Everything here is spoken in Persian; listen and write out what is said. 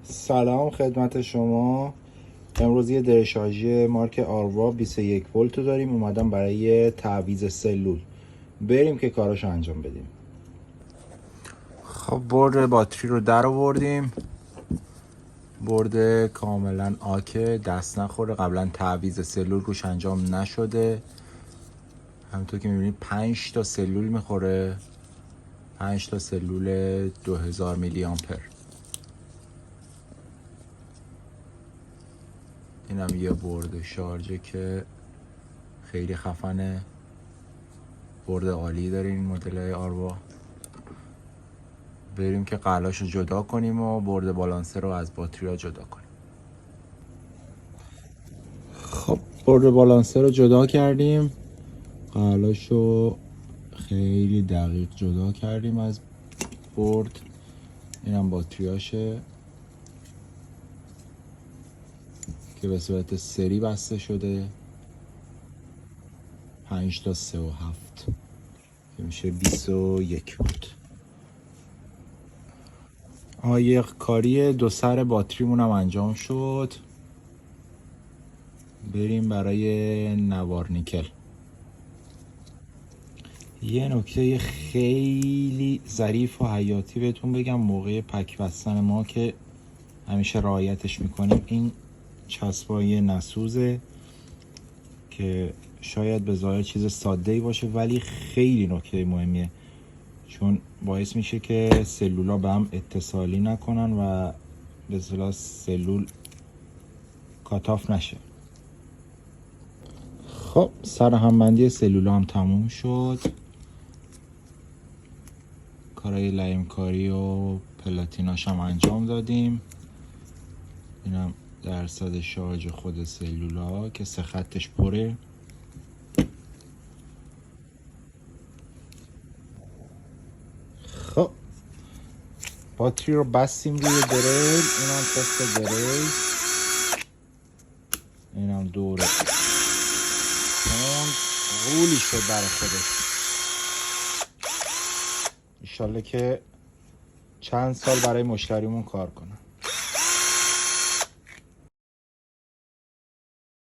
سلام خدمت شما. امروز یه دریشاژی مارک آروا 21 ولت رو داریم. اومدم برای تعویض سلول. بریم که کاراشو انجام بدیم. خب برد باتری رو در آوردیم. برد کاملا آکه، دست نخوره، قبلا تعویض سلول روش انجام نشده. همونطور که میبینید 5 تا سلول میخوره، 5 تا سلول 2000 میلی آمپر. اینم یه برد شارژه که خیلی خفنه. برد عالی داره این مدل های آروا. بریم که قلاش رو جدا کنیم و برد بالانسر رو از باتری ها جدا کنیم. خب برد بالانسر رو جدا کردیم، قلاش رو خیلی دقیق جدا کردیم از برد. اینم باتریاشه که به صورت سری بسته شده. 5 تا 3 و 7 که میشه 21 ولت. یه کاری دو سر باتریمون هم انجام شد. بریم برای نوار نیکل. یه نکته خیلی ظریف و حیاتی بهتون بگم موقع پک بستن ما که همیشه رعایتش میکنیم، این چسبای نسوزه که شاید به ظاهر چیز ساده ای باشه ولی خیلی نکته مهمیه، چون باعث میشه که سلولا به هم اتصالی نکنن و به اصطلاح سلول کاتاف نشه. خب سر همبندی سلولا هم تموم شد. کارهای لایمکاری و پلاتیناش هم انجام دادیم. اینم درصد شارژ خود سلولا که 3 خطش پره. خب باتری رو بستیم روی دریل. اینم تست دریل. اینم دوره غولی شد برای خودش. انشالله که چند سال برای مشتریمون کار کنه.